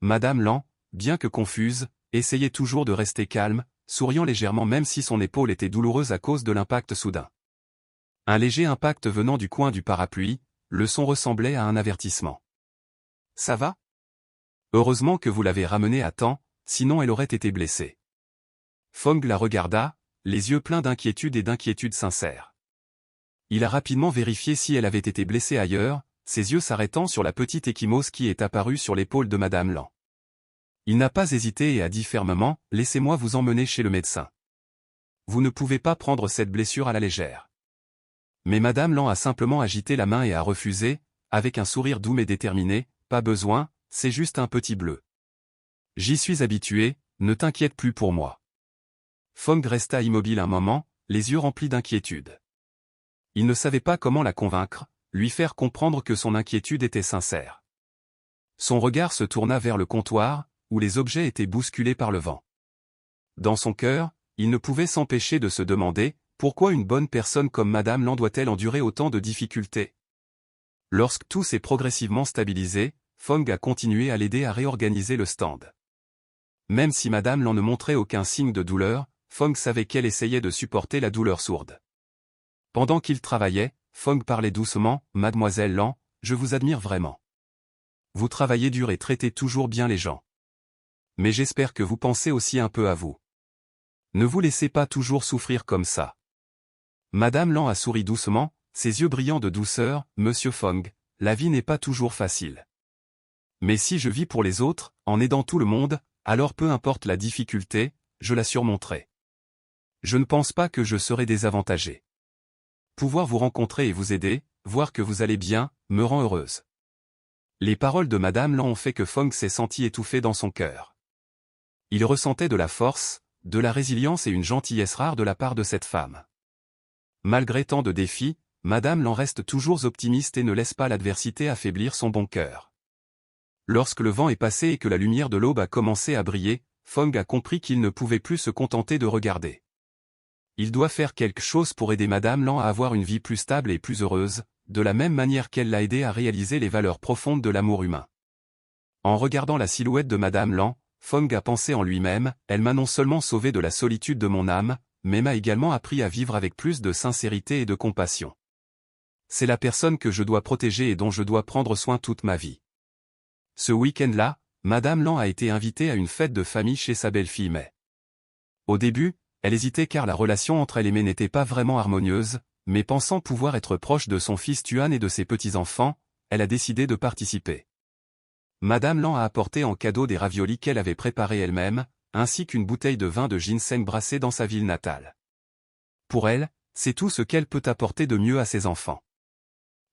Madame Lan, bien que confuse, essayait toujours de rester calme, souriant légèrement même si son épaule était douloureuse à cause de l'impact soudain. Un léger impact venant du coin du parapluie, le son ressemblait à un avertissement. « Ça va? Heureusement que vous l'avez ramenée à temps, sinon elle aurait été blessée. » Fong la regarda, les yeux pleins d'inquiétude et d'inquiétude sincère. Il a rapidement vérifié si elle avait été blessée ailleurs, ses yeux s'arrêtant sur la petite ecchymose qui est apparue sur l'épaule de Madame Lan. Il n'a pas hésité et a dit fermement, « Laissez-moi vous emmener chez le médecin. Vous ne pouvez pas prendre cette blessure à la légère. » Mais Madame Lan a simplement agité la main et a refusé, avec un sourire doux mais déterminé, « Pas besoin, c'est juste un petit bleu. J'y suis habitué, ne t'inquiète plus pour moi. » Fong resta immobile un moment, les yeux remplis d'inquiétude. Il ne savait pas comment la convaincre, lui faire comprendre que son inquiétude était sincère. Son regard se tourna vers le comptoir, où les objets étaient bousculés par le vent. Dans son cœur, il ne pouvait s'empêcher de se demander, pourquoi une bonne personne comme Madame Lan doit-elle endurer autant de difficultés? Lorsque tout s'est progressivement stabilisé, Fong a continué à l'aider à réorganiser le stand. Même si Madame Lan ne montrait aucun signe de douleur, Fong savait qu'elle essayait de supporter la douleur sourde. Pendant qu'il travaillait, Fong parlait doucement, « Mademoiselle Lan, je vous admire vraiment. Vous travaillez dur et traitez toujours bien les gens. Mais j'espère que vous pensez aussi un peu à vous. Ne vous laissez pas toujours souffrir comme ça. » Madame Lan a souri doucement, ses yeux brillants de douceur, « Monsieur Fong, la vie n'est pas toujours facile. Mais si je vis pour les autres, en aidant tout le monde, alors peu importe la difficulté, je la surmonterai. Je ne pense pas que je serai désavantagé. Pouvoir vous rencontrer et vous aider, voir que vous allez bien, me rend heureuse. » Les paroles de Madame Lan ont fait que Fong s'est senti étouffé dans son cœur. Il ressentait de la force, de la résilience et une gentillesse rare de la part de cette femme. Malgré tant de défis, Madame Lan reste toujours optimiste et ne laisse pas l'adversité affaiblir son bon cœur. Lorsque le vent est passé et que la lumière de l'aube a commencé à briller, Fong a compris qu'il ne pouvait plus se contenter de regarder. Il doit faire quelque chose pour aider Madame Lan à avoir une vie plus stable et plus heureuse, de la même manière qu'elle l'a aidé à réaliser les valeurs profondes de l'amour humain. En regardant la silhouette de Madame Lan, Fong a pensé en lui-même, « Elle m'a non seulement sauvé de la solitude de mon âme, mais m'a également appris à vivre avec plus de sincérité et de compassion. C'est la personne que je dois protéger et dont je dois prendre soin toute ma vie. » Ce week-end-là, Madame Lan a été invitée à une fête de famille chez sa belle-fille Mai. Au début, elle hésitait car la relation entre elle et Mai n'était pas vraiment harmonieuse, mais pensant pouvoir être proche de son fils Tuan et de ses petits-enfants, elle a décidé de participer. Madame Lan a apporté en cadeau des raviolis qu'elle avait préparés elle-même, ainsi qu'une bouteille de vin de ginseng brassé dans sa ville natale. Pour elle, c'est tout ce qu'elle peut apporter de mieux à ses enfants.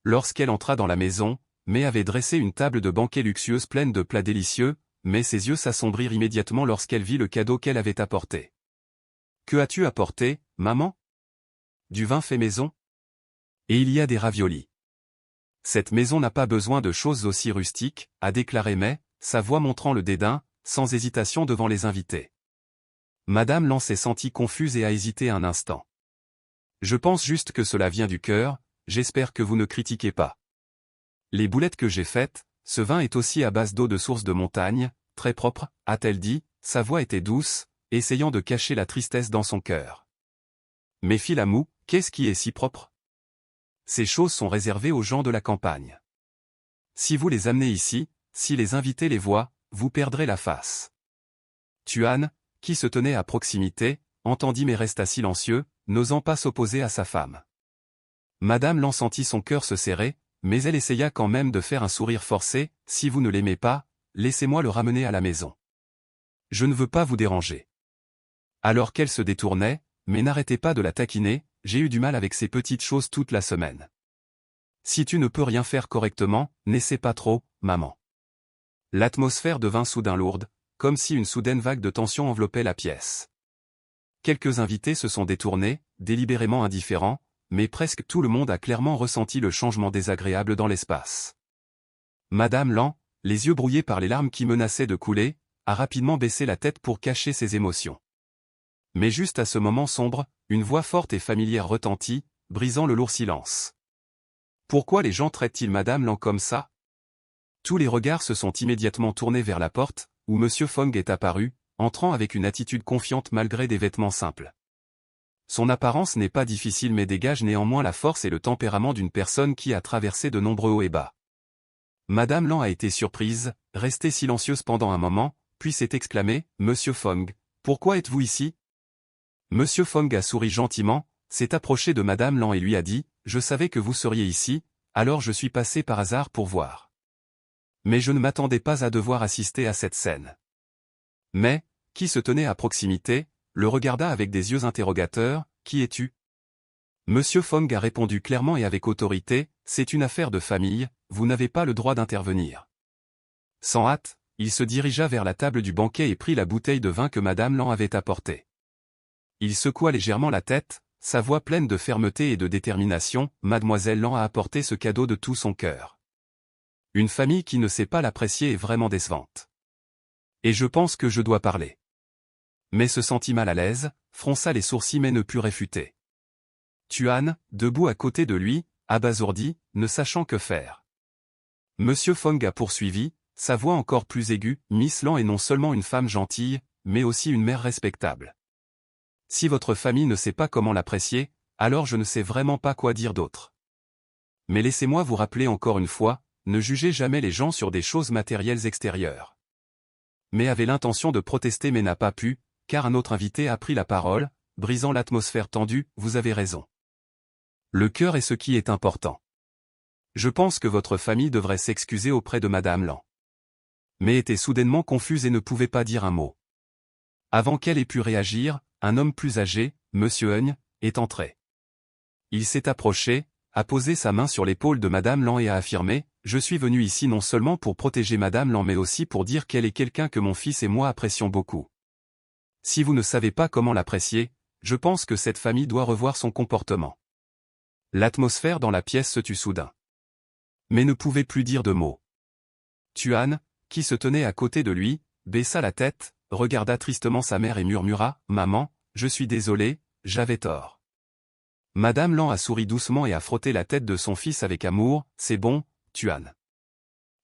Lorsqu'elle entra dans la maison, Mai avait dressé une table de banquet luxueuse pleine de plats délicieux, mais ses yeux s'assombrirent immédiatement lorsqu'elle vit le cadeau qu'elle avait apporté. « Que as-tu apporté, maman ? Du vin fait maison ? Et il y a des raviolis. Cette maison n'a pas besoin de choses aussi rustiques, a déclaré Mai, sa voix montrant le dédain, sans hésitation devant les invités. Madame Lan s'est sentie confuse et a hésité un instant. Je pense juste que cela vient du cœur, j'espère que vous ne critiquez pas. Les boulettes que j'ai faites, ce vin est aussi à base d'eau de source de montagne, très propre, a-t-elle dit, sa voix était douce, essayant de cacher la tristesse dans son cœur. Mais Philamou, qu'est-ce qui est si propre ? Ces choses sont réservées aux gens de la campagne. Si vous les amenez ici, si les invités les voient, vous perdrez la face. Tuan, qui se tenait à proximité, entendit mais resta silencieux, n'osant pas s'opposer à sa femme. Madame Lan sentit son cœur se serrer, mais elle essaya quand même de faire un sourire forcé, « Si vous ne l'aimez pas, laissez-moi le ramener à la maison. Je ne veux pas vous déranger. » Alors qu'elle se détournait, mais n'arrêtez pas de la taquiner, « J'ai eu du mal avec ces petites choses toute la semaine. Si tu ne peux rien faire correctement, n'essaie pas trop, maman. » L'atmosphère devint soudain lourde, comme si une soudaine vague de tension enveloppait la pièce. Quelques invités se sont détournés, délibérément indifférents, mais presque tout le monde a clairement ressenti le changement désagréable dans l'espace. Madame Lan, les yeux brouillés par les larmes qui menaçaient de couler, a rapidement baissé la tête pour cacher ses émotions. Mais juste à ce moment sombre, une voix forte et familière retentit, brisant le lourd silence. « Pourquoi les gens traitent-ils Madame Lan comme ça ?» Tous les regards se sont immédiatement tournés vers la porte, où Monsieur Fong est apparu, entrant avec une attitude confiante malgré des vêtements simples. Son apparence n'est pas difficile mais dégage néanmoins la force et le tempérament d'une personne qui a traversé de nombreux hauts et bas. Madame Lan a été surprise, restée silencieuse pendant un moment, puis s'est exclamée, « Monsieur Fong, pourquoi êtes-vous ici ?» Monsieur Fong a souri gentiment, s'est approché de Madame Lan et lui a dit, « Je savais que vous seriez ici, alors je suis passé par hasard pour voir. Mais je ne m'attendais pas à devoir assister à cette scène. » Mais, qui se tenait à proximité, le regarda avec des yeux interrogateurs, « Qui es-tu » Monsieur Fong a répondu clairement et avec autorité, « C'est une affaire de famille, vous n'avez pas le droit d'intervenir. » Sans hâte, il se dirigea vers la table du banquet et prit la bouteille de vin que Madame Lan avait apportée. Il secoua légèrement la tête, sa voix pleine de fermeté et de détermination, « Mademoiselle Lan a apporté ce cadeau de tout son cœur. Une famille qui ne sait pas l'apprécier est vraiment décevante. Et je pense que je dois parler. » Mais se sentit mal à l'aise, fronça les sourcils mais ne put réfuter. Tuan, debout à côté de lui, abasourdi, ne sachant que faire. Monsieur Fong a poursuivi, sa voix encore plus aiguë, « Miss Lan est non seulement une femme gentille, mais aussi une mère respectable. Si votre famille ne sait pas comment l'apprécier, alors je ne sais vraiment pas quoi dire d'autre. Mais laissez-moi vous rappeler encore une fois, ne jugez jamais les gens sur des choses matérielles extérieures. » Mais avait l'intention de protester mais n'a pas pu, car un autre invité a pris la parole, brisant l'atmosphère tendue, « Vous avez raison. Le cœur est ce qui est important. Je pense que votre famille devrait s'excuser auprès de Madame Lan. » Mais était soudainement confuse et ne pouvait pas dire un mot. Avant qu'elle ait pu réagir, un homme plus âgé, Monsieur Hung, est entré. Il s'est approché, a posé sa main sur l'épaule de Madame Lan et a affirmé, « Je suis venu ici non seulement pour protéger Madame Lan mais aussi pour dire qu'elle est quelqu'un que mon fils et moi apprécions beaucoup. Si vous ne savez pas comment l'apprécier, je pense que cette famille doit revoir son comportement. » L'atmosphère dans la pièce se tut soudain. Mais ne pouvait plus dire de mots. Tuan, qui se tenait à côté de lui, baissa la tête, regarda tristement sa mère et murmura, « Maman, je suis désolé, j'avais tort. » Madame Lan a souri doucement et a frotté la tête de son fils avec amour, « C'est bon, Tuan.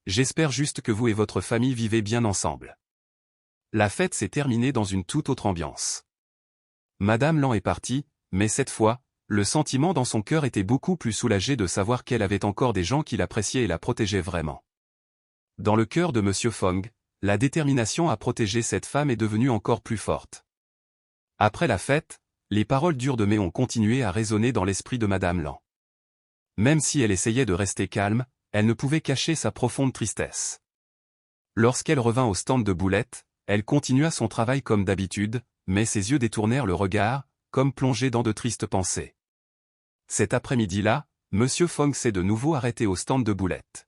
J'espère juste que vous et votre famille vivez bien ensemble. » La fête s'est terminée dans une toute autre ambiance. Madame Lan est partie, mais cette fois, le sentiment dans son cœur était beaucoup plus soulagé de savoir qu'elle avait encore des gens qui l'appréciaient et la protégeaient vraiment. Dans le cœur de Monsieur Fong, la détermination à protéger cette femme est devenue encore plus forte. Après la fête, les paroles dures de Mai ont continué à résonner dans l'esprit de Madame Lan. Même si elle essayait de rester calme, elle ne pouvait cacher sa profonde tristesse. Lorsqu'elle revint au stand de boulettes, elle continua son travail comme d'habitude, mais ses yeux détournèrent le regard, comme plongés dans de tristes pensées. Cet après-midi-là, Monsieur Fong s'est de nouveau arrêté au stand de boulettes.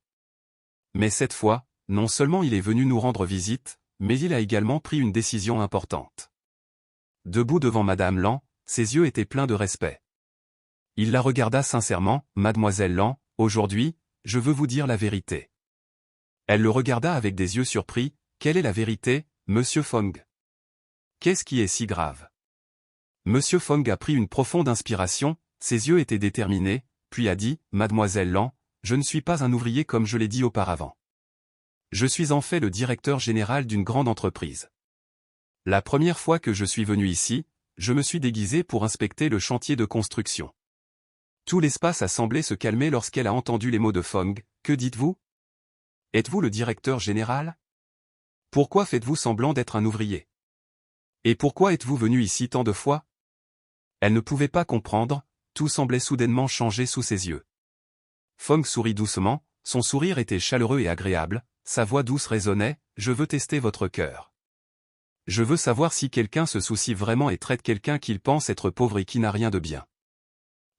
Mais cette fois, non seulement il est venu nous rendre visite, mais il a également pris une décision importante. Debout devant Madame Lan, ses yeux étaient pleins de respect. Il la regarda sincèrement, « Mademoiselle Lan, aujourd'hui, je veux vous dire la vérité. » Elle le regarda avec des yeux surpris, « Quelle est la vérité, Monsieur Fong? Qu'est-ce qui est si grave ?» Monsieur Fong a pris une profonde inspiration, ses yeux étaient déterminés, puis a dit, « Mademoiselle Lan, je ne suis pas un ouvrier comme je l'ai dit auparavant. Je suis en fait le directeur général d'une grande entreprise. La première fois que je suis venu ici, je me suis déguisé pour inspecter le chantier de construction. Tout l'espace a semblé se calmer lorsqu'elle a entendu les mots de Fong. « Que dites-vous? Êtes-vous le directeur général? Pourquoi faites-vous semblant d'être un ouvrier? Et pourquoi êtes-vous venu ici tant de fois ?» Elle ne pouvait pas comprendre, tout semblait soudainement changer sous ses yeux. Fong sourit doucement, son sourire était chaleureux et agréable, sa voix douce résonnait, « Je veux tester votre cœur. Je veux savoir si quelqu'un se soucie vraiment et traite quelqu'un qu'il pense être pauvre et qui n'a rien de bien.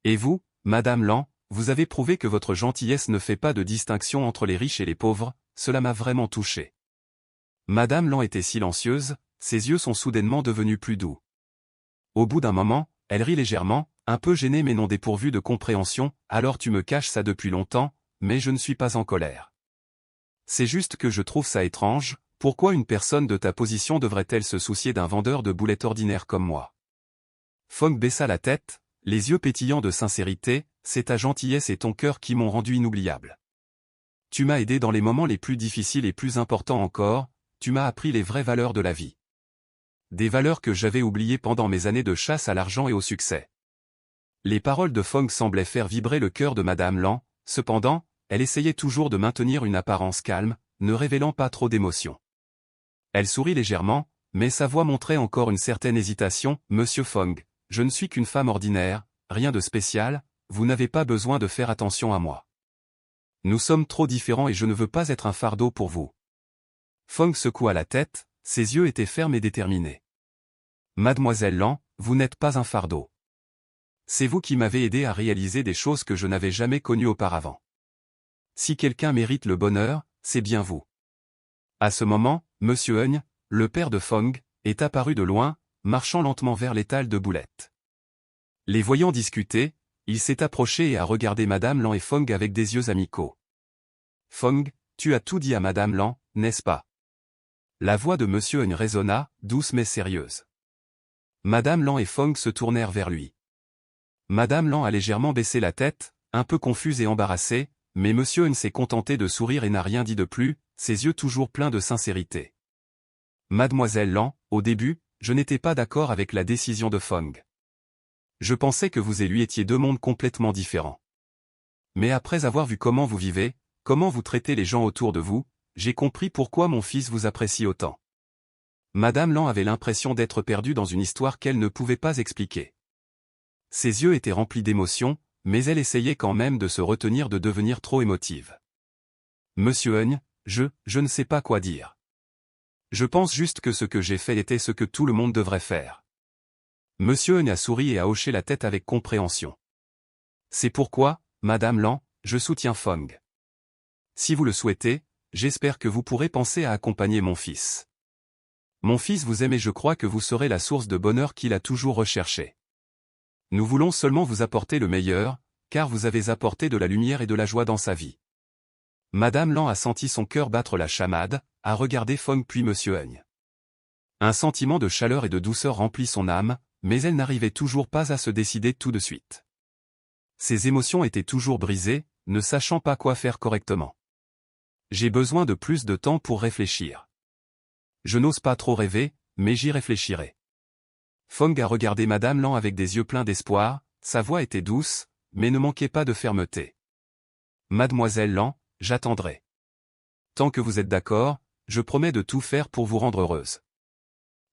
Et vous, Madame Lan, vous avez prouvé que votre gentillesse ne fait pas de distinction entre les riches et les pauvres, cela m'a vraiment touché. » Madame Lan était silencieuse, ses yeux sont soudainement devenus plus doux. Au bout d'un moment, elle rit légèrement, un peu gênée mais non dépourvue de compréhension, « Alors tu me caches ça depuis longtemps, mais je ne suis pas en colère. C'est juste que je trouve ça étrange, pourquoi une personne de ta position devrait-elle se soucier d'un vendeur de boulettes ordinaire comme moi ?» Fong baissa la tête, les yeux pétillants de sincérité, « C'est ta gentillesse et ton cœur qui m'ont rendu inoubliable. Tu m'as aidé dans les moments les plus difficiles et plus importants encore, tu m'as appris les vraies valeurs de la vie. Des valeurs que j'avais oubliées pendant mes années de chasse à l'argent et au succès. » Les paroles de Fong semblaient faire vibrer le cœur de Madame Lan, cependant, elle essayait toujours de maintenir une apparence calme, ne révélant pas trop d'émotion. Elle sourit légèrement, mais sa voix montrait encore une certaine hésitation, « Monsieur Fong, je ne suis qu'une femme ordinaire, rien de spécial, vous n'avez pas besoin de faire attention à moi. Nous sommes trop différents et je ne veux pas être un fardeau pour vous. » Fong secoua la tête, ses yeux étaient fermes et déterminés. « Mademoiselle Lan, vous n'êtes pas un fardeau. C'est vous qui m'avez aidé à réaliser des choses que je n'avais jamais connues auparavant. Si quelqu'un mérite le bonheur, c'est bien vous. » À ce moment, Monsieur Eun, le père de Fong, est apparu de loin, marchant lentement vers l'étal de boulettes. Les voyant discuter, il s'est approché et a regardé Madame Lan et Fong avec des yeux amicaux. « Fong, tu as tout dit à Madame Lan, n'est-ce pas ?» La voix de Monsieur Eun résonna, douce mais sérieuse. Madame Lan et Fong se tournèrent vers lui. Madame Lan a légèrement baissé la tête, un peu confuse et embarrassée, mais Monsieur Eun s'est contenté de sourire et n'a rien dit de plus, ses yeux toujours pleins de sincérité. « Mademoiselle Lan, au début, je n'étais pas d'accord avec la décision de Fong. Je pensais que vous et lui étiez deux mondes complètement différents. Mais après avoir vu comment vous vivez, comment vous traitez les gens autour de vous, j'ai compris pourquoi mon fils vous apprécie autant. » Madame Lan avait l'impression d'être perdue dans une histoire qu'elle ne pouvait pas expliquer. Ses yeux étaient remplis d'émotion, mais elle essayait quand même de se retenir de devenir trop émotive. « Monsieur Eun, je ne sais pas quoi dire. Je pense juste que ce que j'ai fait était ce que tout le monde devrait faire. » Monsieur Eun a souri et a hoché la tête avec compréhension. « C'est pourquoi, Madame Lan, je soutiens Fong. Si vous le souhaitez, j'espère que vous pourrez penser à accompagner mon fils. Mon fils vous aime et je crois que vous serez la source de bonheur qu'il a toujours recherché. Nous voulons seulement vous apporter le meilleur, car vous avez apporté de la lumière et de la joie dans sa vie. » Madame Lan a senti son cœur battre la chamade, a regardé Fong puis Monsieur Eun. Un sentiment de chaleur et de douceur remplit son âme, mais elle n'arrivait toujours pas à se décider tout de suite. Ses émotions étaient toujours brisées, ne sachant pas quoi faire correctement. « J'ai besoin de plus de temps pour réfléchir. Je n'ose pas trop rêver, mais j'y réfléchirai. » Fong a regardé Madame Lan avec des yeux pleins d'espoir, sa voix était douce, mais ne manquait pas de fermeté. « Mademoiselle Lan, j'attendrai. Tant que vous êtes d'accord, je promets de tout faire pour vous rendre heureuse. »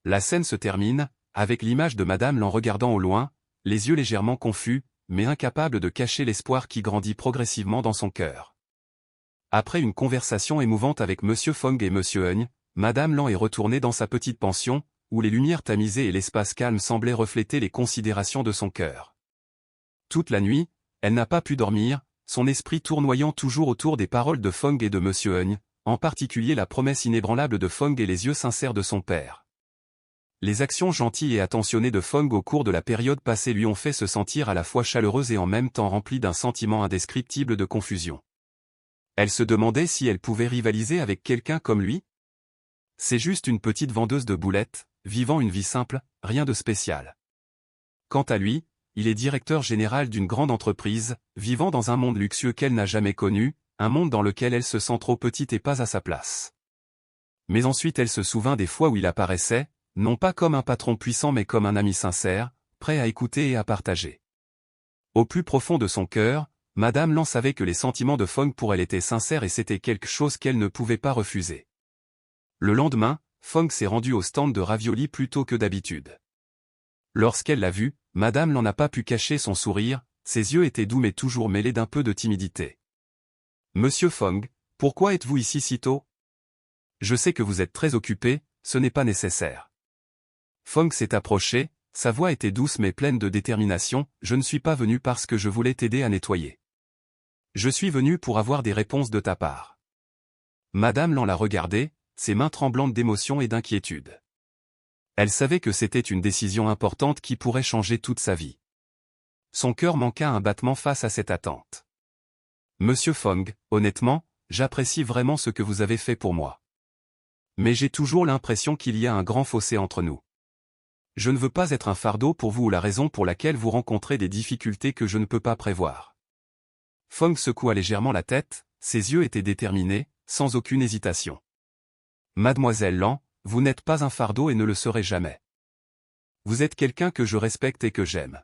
La scène se termine, avec l'image de Madame Lan regardant au loin, les yeux légèrement confus, mais incapable de cacher l'espoir qui grandit progressivement dans son cœur. Après une conversation émouvante avec Monsieur Fong et Monsieur Hung, Madame Lan est retournée dans sa petite pension, où les lumières tamisées et l'espace calme semblaient refléter les considérations de son cœur. Toute la nuit, elle n'a pas pu dormir, son esprit tournoyant toujours autour des paroles de Fong et de Monsieur Hung, en particulier la promesse inébranlable de Fong et les yeux sincères de son père. Les actions gentilles et attentionnées de Fong au cours de la période passée lui ont fait se sentir à la fois chaleureuse et en même temps remplie d'un sentiment indescriptible de confusion. Elle se demandait si elle pouvait rivaliser avec quelqu'un comme lui. C'est juste une petite vendeuse de boulettes, vivant une vie simple, rien de spécial. Quant à lui, il est directeur général d'une grande entreprise, vivant dans un monde luxueux qu'elle n'a jamais connu, un monde dans lequel elle se sent trop petite et pas à sa place. Mais ensuite elle se souvint des fois où il apparaissait, non pas comme un patron puissant mais comme un ami sincère, prêt à écouter et à partager. Au plus profond de son cœur, Madame Lan savait que les sentiments de Fong pour elle étaient sincères et c'était quelque chose qu'elle ne pouvait pas refuser. Le lendemain, Fong s'est rendue au stand de raviolis plus tôt que d'habitude. Lorsqu'elle l'a vu, Madame Lan n'a pas pu cacher son sourire, ses yeux étaient doux mais toujours mêlés d'un peu de timidité. « Monsieur Fong, pourquoi êtes-vous ici si tôt? Je sais que vous êtes très occupé, ce n'est pas nécessaire. » Fong s'est approché, sa voix était douce mais pleine de détermination, « Je ne suis pas venu parce que je voulais t'aider à nettoyer. Je suis venu pour avoir des réponses de ta part. » Madame Lan l'a regardé, ses mains tremblantes d'émotion et d'inquiétude. Elle savait que c'était une décision importante qui pourrait changer toute sa vie. Son cœur manqua un battement face à cette attente. « Monsieur Fong, honnêtement, j'apprécie vraiment ce que vous avez fait pour moi. Mais j'ai toujours l'impression qu'il y a un grand fossé entre nous. Je ne veux pas être un fardeau pour vous ou la raison pour laquelle vous rencontrez des difficultés que je ne peux pas prévoir. » Fong secoua légèrement la tête, ses yeux étaient déterminés, sans aucune hésitation. « Mademoiselle Lan, vous n'êtes pas un fardeau et ne le serez jamais. Vous êtes quelqu'un que je respecte et que j'aime.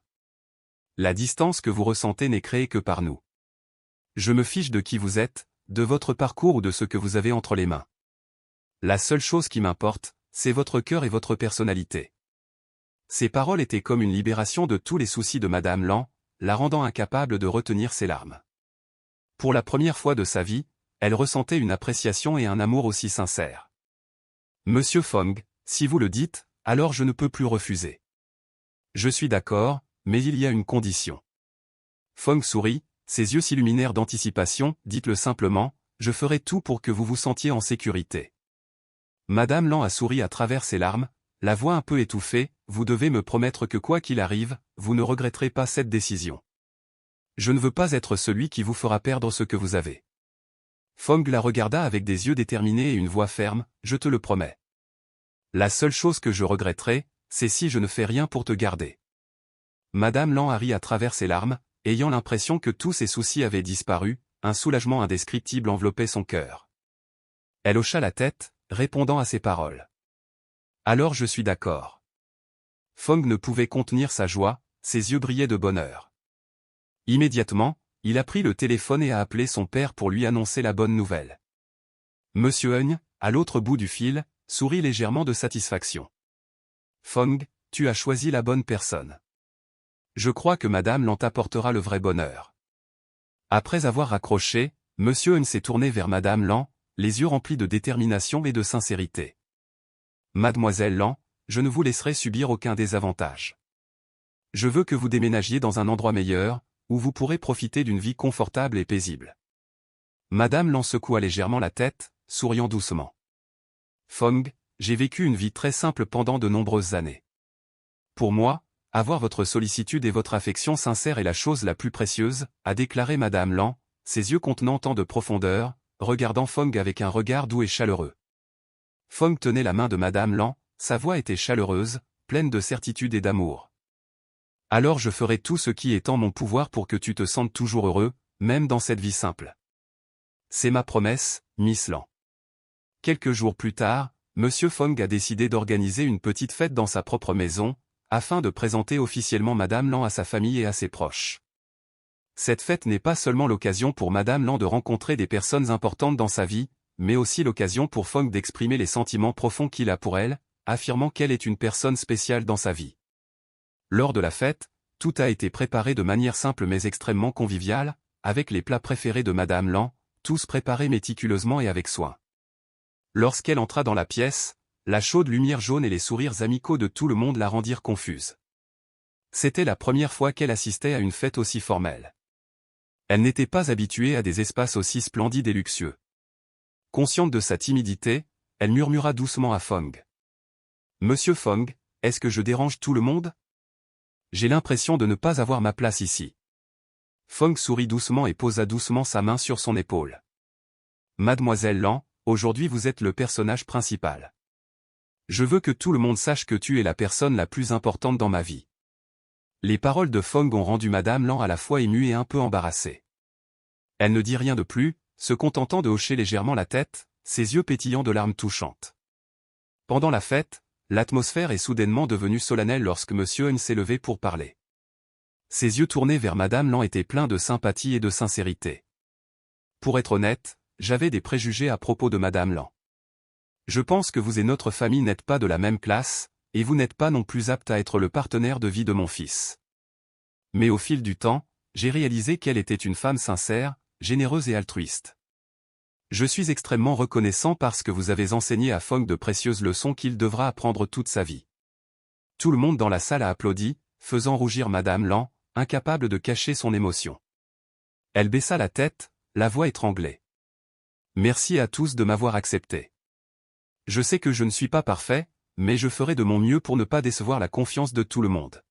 La distance que vous ressentez n'est créée que par nous. Je me fiche de qui vous êtes, de votre parcours ou de ce que vous avez entre les mains. La seule chose qui m'importe, c'est votre cœur et votre personnalité. » Ces paroles étaient comme une libération de tous les soucis de Madame Lan, la rendant incapable de retenir ses larmes. Pour la première fois de sa vie, elle ressentait une appréciation et un amour aussi sincères. « Monsieur Fong, si vous le dites, alors je ne peux plus refuser. Je suis d'accord, mais il y a une condition. » Fong sourit, ses yeux s'illuminèrent d'anticipation, « Dites-le simplement, je ferai tout pour que vous vous sentiez en sécurité. » Madame Lan a souri à travers ses larmes, la voix un peu étouffée, « Vous devez me promettre que quoi qu'il arrive, vous ne regretterez pas cette décision. Je ne veux pas être celui qui vous fera perdre ce que vous avez. » Fong la regarda avec des yeux déterminés et une voix ferme, « Je te le promets. La seule chose que je regretterai, c'est si je ne fais rien pour te garder. » Madame Lan a ri à travers ses larmes, ayant l'impression que tous ses soucis avaient disparu, un soulagement indescriptible enveloppait son cœur. Elle hocha la tête, répondant à ses paroles. « Alors je suis d'accord. » Fong ne pouvait contenir sa joie, ses yeux brillaient de bonheur. Immédiatement, il a pris le téléphone et a appelé son père pour lui annoncer la bonne nouvelle. Monsieur Hung, à l'autre bout du fil, sourit légèrement de satisfaction. « Fong, tu as choisi la bonne personne. Je crois que Madame Lan t'apportera le vrai bonheur. » Après avoir raccroché, Monsieur Hung s'est tourné vers Madame Lan, les yeux remplis de détermination et de sincérité. « Mademoiselle Lan, je ne vous laisserai subir aucun désavantage. Je veux que vous déménagiez dans un endroit meilleur, où vous pourrez profiter d'une vie confortable et paisible. » Madame Lan secoua légèrement la tête, souriant doucement. « Fong, j'ai vécu une vie très simple pendant de nombreuses années. Pour moi, avoir votre sollicitude et votre affection sincère est la chose la plus précieuse, » a déclaré Madame Lan, ses yeux contenant tant de profondeur, regardant Fong avec un regard doux et chaleureux. Fong tenait la main de Madame Lan, sa voix était chaleureuse, pleine de certitude et d'amour. « Alors je ferai tout ce qui est en mon pouvoir pour que tu te sentes toujours heureux, même dans cette vie simple. C'est ma promesse, Miss Lan. » Quelques jours plus tard, Monsieur Fong a décidé d'organiser une petite fête dans sa propre maison, afin de présenter officiellement Madame Lan à sa famille et à ses proches. Cette fête n'est pas seulement l'occasion pour Madame Lan de rencontrer des personnes importantes dans sa vie, mais aussi l'occasion pour Fong d'exprimer les sentiments profonds qu'il a pour elle, affirmant qu'elle est une personne spéciale dans sa vie. Lors de la fête, tout a été préparé de manière simple mais extrêmement conviviale, avec les plats préférés de Madame Lan, tous préparés méticuleusement et avec soin. Lorsqu'elle entra dans la pièce, la chaude lumière jaune et les sourires amicaux de tout le monde la rendirent confuse. C'était la première fois qu'elle assistait à une fête aussi formelle. Elle n'était pas habituée à des espaces aussi splendides et luxueux. Consciente de sa timidité, elle murmura doucement à Fong. « Monsieur Fong, est-ce que je dérange tout le monde? J'ai l'impression de ne pas avoir ma place ici. » Fong sourit doucement et posa doucement sa main sur son épaule. « Mademoiselle Lan, aujourd'hui vous êtes le personnage principal. Je veux que tout le monde sache que tu es la personne la plus importante dans ma vie. » Les paroles de Fong ont rendu Madame Lan à la fois émue et un peu embarrassée. Elle ne dit rien de plus, se contentant de hocher légèrement la tête, ses yeux pétillants de larmes touchantes. Pendant la fête, l'atmosphère est soudainement devenue solennelle lorsque Monsieur Eun s'est levé pour parler. Ses yeux tournés vers Madame Lan étaient pleins de sympathie et de sincérité. Pour être honnête, j'avais des préjugés à propos de Madame Lan. Je pense que vous et notre famille n'êtes pas de la même classe, et vous n'êtes pas non plus apte à être le partenaire de vie de mon fils. Mais au fil du temps, j'ai réalisé qu'elle était une femme sincère, généreuse et altruiste. Je suis extrêmement reconnaissant parce que vous avez enseigné à Fong de précieuses leçons qu'il devra apprendre toute sa vie. Tout le monde dans la salle a applaudi, faisant rougir Madame Lan, incapable de cacher son émotion. Elle baissa la tête, la voix étranglée. Merci à tous de m'avoir accepté. Je sais que je ne suis pas parfait, mais je ferai de mon mieux pour ne pas décevoir la confiance de tout le monde.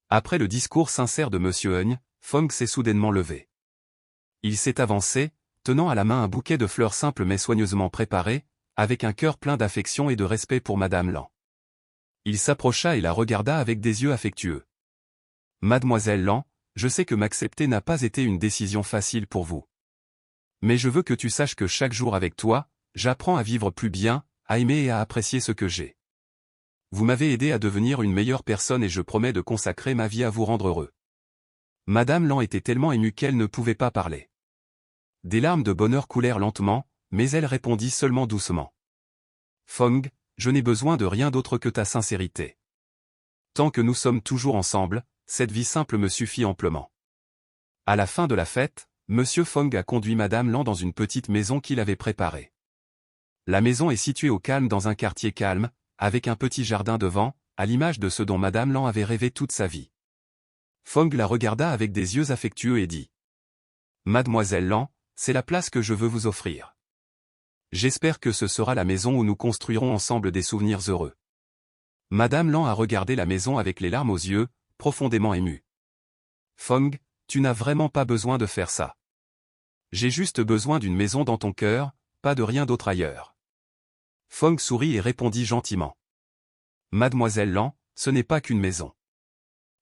Après le discours sincère de Monsieur Eun, Fong s'est soudainement levé. Il s'est avancé, tenant à la main un bouquet de fleurs simples mais soigneusement préparées, avec un cœur plein d'affection et de respect pour Madame Lan. Il s'approcha et la regarda avec des yeux affectueux. « Mademoiselle Lan, je sais que m'accepter n'a pas été une décision facile pour vous. Mais je veux que tu saches que chaque jour avec toi, j'apprends à vivre plus bien, à aimer et à apprécier ce que j'ai. Vous m'avez aidé à devenir une meilleure personne et je promets de consacrer ma vie à vous rendre heureux. » Madame Lan était tellement émue qu'elle ne pouvait pas parler. Des larmes de bonheur coulèrent lentement, mais elle répondit seulement doucement. « Fong, je n'ai besoin de rien d'autre que ta sincérité. Tant que nous sommes toujours ensemble, cette vie simple me suffit amplement. » À la fin de la fête, Monsieur Fong a conduit Madame Lan dans une petite maison qu'il avait préparée. La maison est située au calme dans un quartier calme, avec un petit jardin devant, à l'image de ce dont Madame Lan avait rêvé toute sa vie. Fong la regarda avec des yeux affectueux et dit. « Mademoiselle Lan, c'est la place que je veux vous offrir. J'espère que ce sera la maison où nous construirons ensemble des souvenirs heureux. » Madame Lan a regardé la maison avec les larmes aux yeux, profondément émue. « Fong, tu n'as vraiment pas besoin de faire ça. J'ai juste besoin d'une maison dans ton cœur, pas de rien d'autre ailleurs. » Fong sourit et répondit gentiment. « Mademoiselle Lan, ce n'est pas qu'une maison.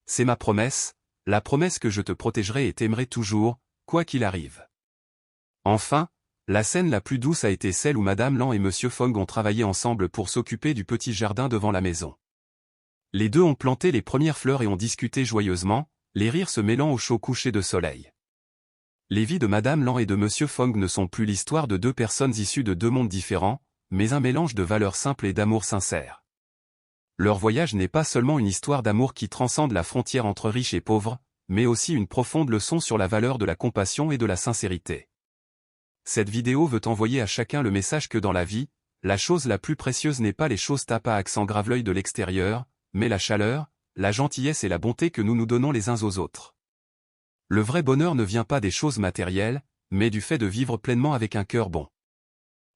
C'est ma promesse, la promesse que je te protégerai et t'aimerai toujours, quoi qu'il arrive. » Enfin, la scène la plus douce a été celle où Madame Lan et Monsieur Fong ont travaillé ensemble pour s'occuper du petit jardin devant la maison. Les deux ont planté les premières fleurs et ont discuté joyeusement, les rires se mêlant au chaud coucher de soleil. Les vies de Madame Lan et de Monsieur Fong ne sont plus l'histoire de deux personnes issues de deux mondes différents, mais un mélange de valeurs simples et d'amour sincère. Leur voyage n'est pas seulement une histoire d'amour qui transcende la frontière entre riches et pauvres, mais aussi une profonde leçon sur la valeur de la compassion et de la sincérité. Cette vidéo veut envoyer à chacun le message que dans la vie, la chose la plus précieuse n'est pas les choses tapées à accent grave l'œil de l'extérieur, mais la chaleur, la gentillesse et la bonté que nous nous donnons les uns aux autres. Le vrai bonheur ne vient pas des choses matérielles, mais du fait de vivre pleinement avec un cœur bon.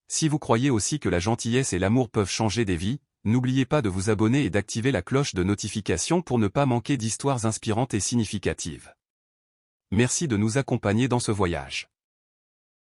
Si vous croyez aussi que la gentillesse et l'amour peuvent changer des vies, n'oubliez pas de vous abonner et d'activer la cloche de notification pour ne pas manquer d'histoires inspirantes et significatives. Merci de nous accompagner dans ce voyage.